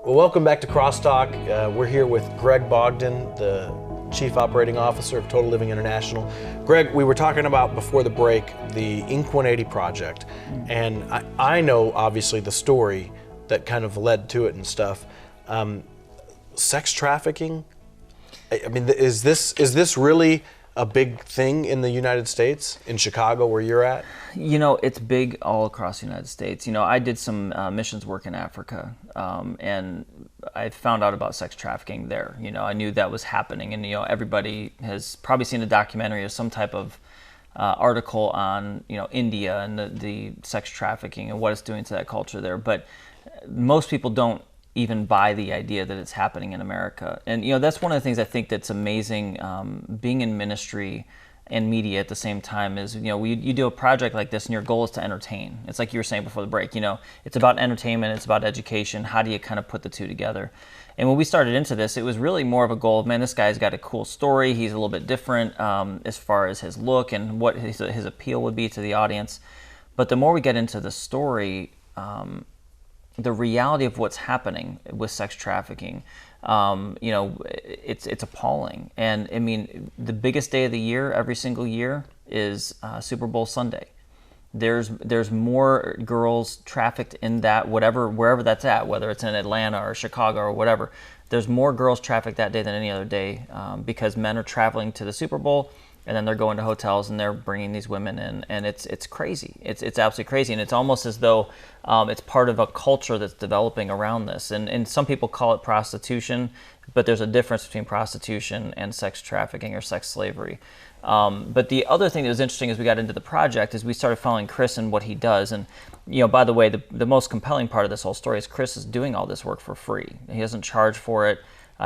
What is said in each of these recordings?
Well, welcome back to CrossTalk. We're here with Greg Bogden, the Chief Operating Officer of Total Living International. Greg, we were talking about before the break the Inc. 180 project, and I know obviously the story that kind of led to it and stuff. Sex trafficking. I mean, is this really a big thing in the United States, in Chicago, where you're at? You know, it's big all across the United States. You know, I did some missions work in Africa, and I found out about sex trafficking there. You know, I knew that was happening, and, you know, everybody has probably seen a documentary or some type of article on, you know, India and the sex trafficking and what it's doing to that culture there. But most people don't even buy the idea that it's happening in America. And, you know, that's one of the things I think that's amazing, being in ministry and media at the same time is, you know, you do a project like this and your goal is to entertain. It's like you were saying before the break, you know, it's about entertainment, it's about education. How do you kind of put the two together? And when we started into this, it was really more of a goal of, man, this guy's got a cool story. He's a little bit different as far as his look and what his appeal would be to the audience. But the more we get into the story, the reality of what's happening with sex trafficking, you know, it's appalling. And I mean, the biggest day of the year, every single year, is Super Bowl Sunday. There's more girls trafficked in that, wherever that's at, whether it's in Atlanta or Chicago or whatever. There's more girls trafficked that day than any other day, because men are traveling to the Super Bowl, and then they're going to hotels and they're bringing these women in, and it's crazy. It's absolutely crazy, and it's almost as though it's part of a culture that's developing around this. And some people call it prostitution, but there's a difference between prostitution and sex trafficking or sex slavery. But the other thing that was interesting as we got into the project is we started following Chris and what he does. And, you know, by the way, the most compelling part of this whole story is Chris is doing all this work for free. He doesn't charge for it.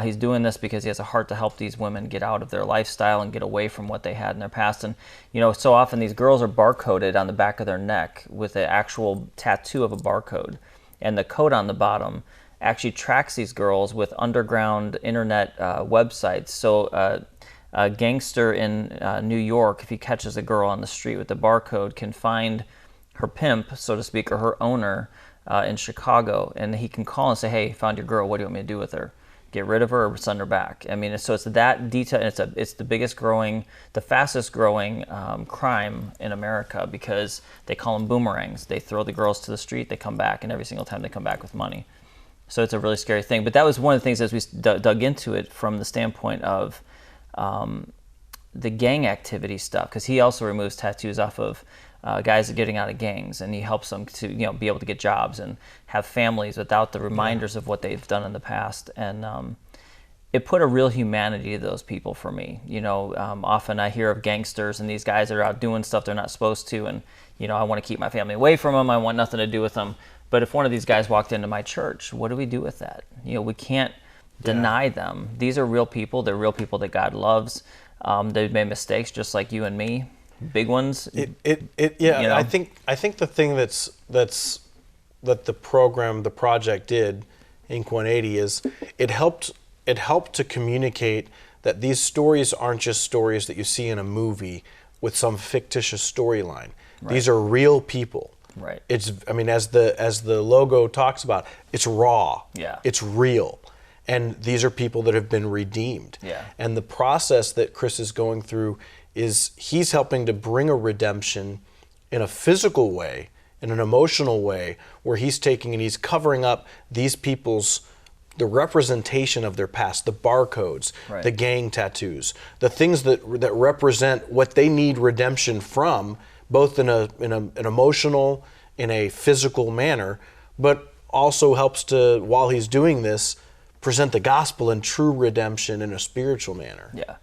He's doing this because he has a heart to help these women get out of their lifestyle and get away from what they had in their past. And, you know, so often these girls are barcoded on the back of their neck with an actual tattoo of a barcode. And the code on the bottom actually tracks these girls with underground internet websites. So a gangster in New York, if he catches a girl on the street with the barcode, can find her pimp, so to speak, or her owner in Chicago. And he can call and say, hey, found your girl, what do you want me to do with her? Get rid of her or send her back. I mean, so it's that detail, and it's the fastest growing crime in America, because they call them boomerangs. They throw the girls to the street, they come back, and every single time they come back with money. So it's a really scary thing. But that was one of the things as we dug into it from the standpoint of the gang activity stuff, because he also removes tattoos off of guys that are getting out of gangs, and he helps them to, you know, be able to get jobs and have families without the reminders of what they've done in the past. And it put a real humanity to those people for me. You know, often I hear of gangsters and these guys that are out doing stuff they're not supposed to, and, you know, I want to keep my family away from them. I want nothing to do with them. But if one of these guys walked into my church, what do we do with that? You know, we can't deny them. These are real people. They're real people that God loves. They've made mistakes just like you and me. Big ones. Yeah. You know? I think the thing that the project did, Inc. 180, is it helped to communicate that these stories aren't just stories that you see in a movie with some fictitious storyline. Right. These are real people. Right. I mean, as the logo talks about, it's raw. Yeah. It's real. And these are people that have been redeemed. Yeah. And the process that Chris is going through is he's helping to bring a redemption in a physical way, in an emotional way, where he's taking and he's covering up these people's, the representation of their past, the barcodes, right, the gang tattoos, the things that represent what they need redemption from, both in an emotional, in a physical manner, but also helps to, while he's doing this, present the gospel and true redemption in a spiritual manner. Yeah.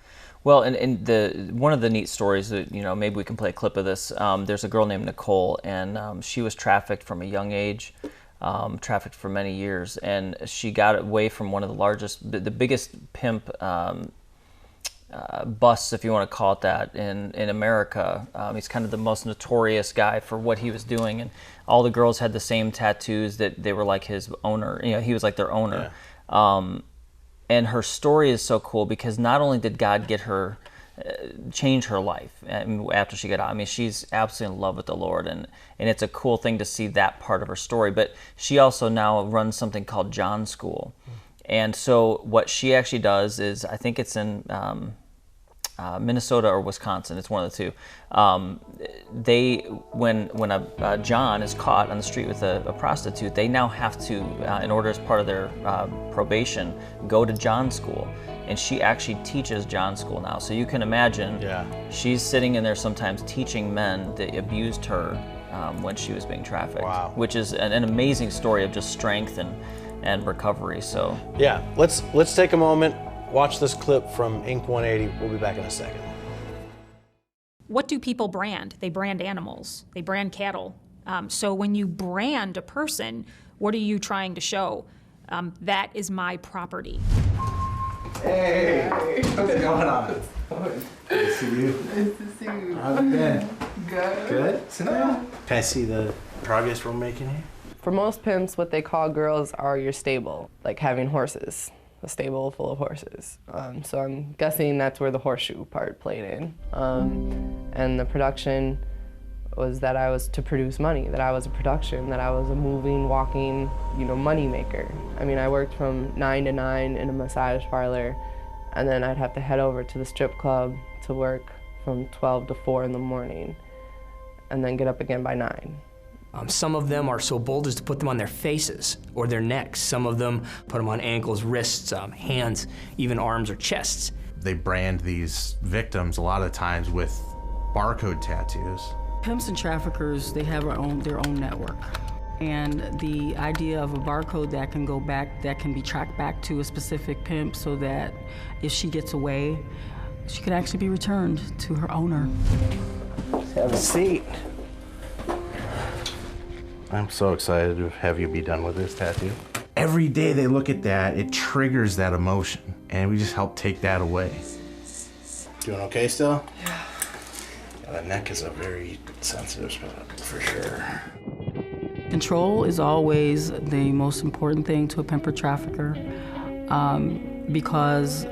Well, and one of the neat stories that, you know, maybe we can play a clip of this. There's a girl named Nicole, and she was trafficked from a young age, trafficked for many years, and she got away from one of the largest, the biggest pimp busts, if you want to call it that, in America. He's kind of the most notorious guy for what he was doing, and all the girls had the same tattoos, that they were like his owner. You know, he was like their owner. Yeah. And her story is so cool because not only did God get her change her life after she got out. I mean, she's absolutely in love with the Lord, and it's a cool thing to see that part of her story. But she also now runs something called John School. And so what she actually does is, I think it's in Minnesota or Wisconsin, it's one of the two. When a John is caught on the street with a prostitute, they now have to, in order as part of their probation, go to John School. And she actually teaches John School now. So you can imagine, she's sitting in there sometimes teaching men that abused her when she was being trafficked. Wow. Which is an amazing story of just strength and recovery. So yeah, let's take a moment, watch this clip from Inc. 180. We'll be back in a second. What do people brand? They brand animals. They brand cattle. So when you brand a person, what are you trying to show? That is my property. Hey, what's going on? Good to see you. Nice to see you. How's it been? Good. Good? Sit down. Can I see the progress we're making here? For most pimps, what they call girls are your stable, like having horses, a stable full of horses. So I'm guessing that's where the horseshoe part played in. And the production was that I was to produce money, that I was a production, that I was a moving, walking, money maker. I mean, I worked from 9 to 9 in a massage parlor, and then I'd have to head over to the strip club to work from 12 to 4 in the morning, and then get up again by 9. Some of them are so bold as to put them on their faces or their necks. Some of them put them on ankles, wrists, hands, even arms or chests. They brand these victims a lot of times with barcode tattoos. Pimps and traffickers, they have their own network. And the idea of a barcode that can go back, that can be tracked back to a specific pimp so that if she gets away, she could actually be returned to her owner. Have a seat. I'm so excited to have you be done with this tattoo. Every day they look at that, it triggers that emotion, and we just help take that away. Doing okay still? Yeah. The neck is a very sensitive spot, for sure. Control is always the most important thing to a pimp or trafficker because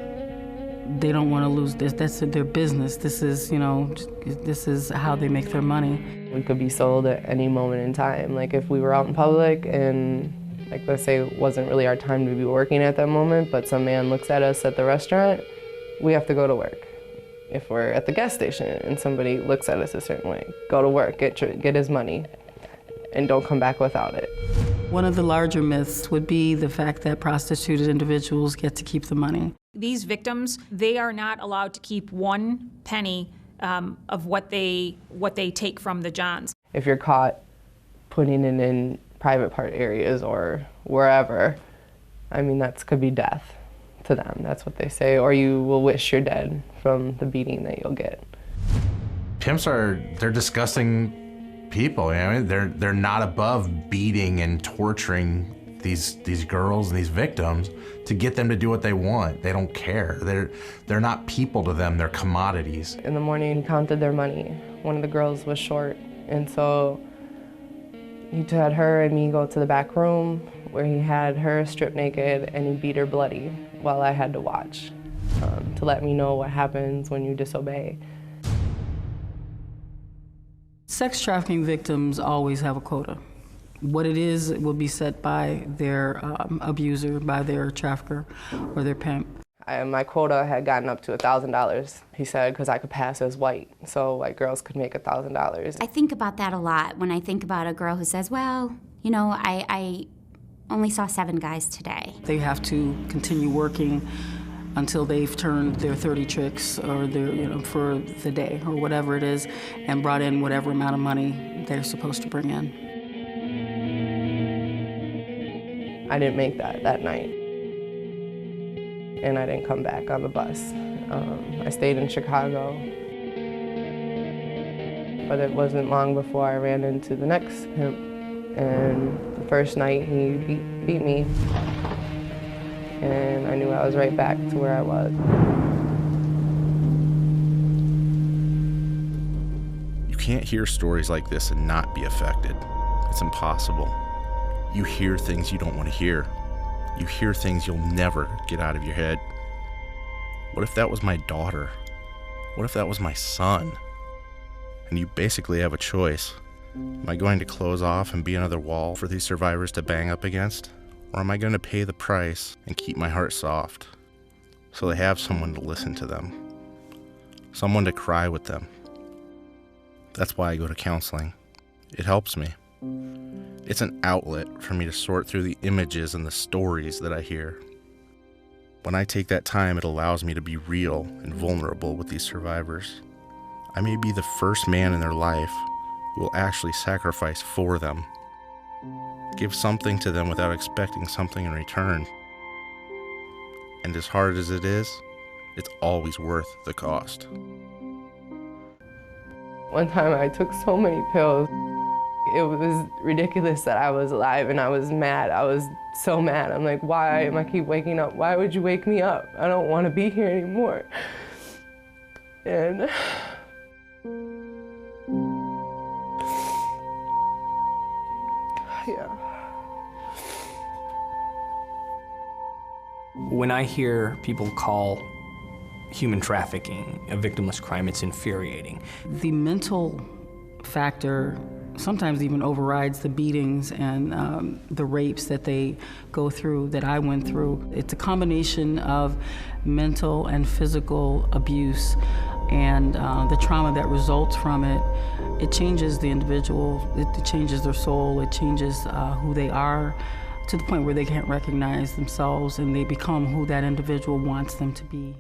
they don't want to lose this. That's their business. This is, this is how they make their money. We could be sold at any moment in time. Like if we were out in public and, like, let's say it wasn't really our time to be working at that moment, but some man looks at us at the restaurant, we have to go to work. If we're at the gas station and somebody looks at us a certain way, go to work, get his money, and don't come back without it. One of the larger myths would be the fact that prostituted individuals get to keep the money. These victims, they are not allowed to keep 1 penny of what they take from the Johns. If you're caught putting it in private part areas or wherever, I mean, that could be death to them. That's what they say, or you will wish you're dead from the beating that you'll get. Pimps they're disgusting people. They're not above beating and torturing these girls and these victims to get them to do what they want. They don't care. They're not people to them. They're commodities. In the morning, he counted their money. One of the girls was short, and so he had her and me go to the back room where he had her stripped naked and he beat her bloody while I had to watch to let me know what happens when you disobey. Sex trafficking victims always have a quota. What it is will be set by their abuser, by their trafficker or their pimp. My quota had gotten up to $1,000, he said, because I could pass as white, so white girls could make $1,000. I think about that a lot when I think about a girl who says, well, I only saw 7 guys today. They have to continue working until they've turned their 30 tricks or their, for the day or whatever it is, and brought in whatever amount of money they're supposed to bring in. I didn't make that night, and I didn't come back on the bus. I stayed in Chicago, but it wasn't long before I ran into the next pimp, and the first night he beat me, and I knew I was right back to where I was. You can't hear stories like this and not be affected. It's impossible. You hear things you don't want to hear. You hear things you'll never get out of your head. What if that was my daughter? What if that was my son? And you basically have a choice. Am I going to close off and be another wall for these survivors to bang up against? Or am I going to pay the price and keep my heart soft so they have someone to listen to them, someone to cry with them? That's why I go to counseling. It helps me. It's an outlet for me to sort through the images and the stories that I hear. When I take that time, it allows me to be real and vulnerable with these survivors. I may be the first man in their life who will actually sacrifice for them, give something to them without expecting something in return. And as hard as it is, it's always worth the cost. One time I took so many pills. It was ridiculous that I was alive, and I was mad. I was so mad. I'm like, why am I keep waking up? Why would you wake me up? I don't want to be here anymore. And yeah. When I hear people call human trafficking a victimless crime, it's infuriating. The mental factor sometimes even overrides the beatings and the rapes that they go through, that I went through. It's a combination of mental and physical abuse, and the trauma that results from it. It changes the individual, it changes their soul, it changes who they are, to the point where they can't recognize themselves and they become who that individual wants them to be.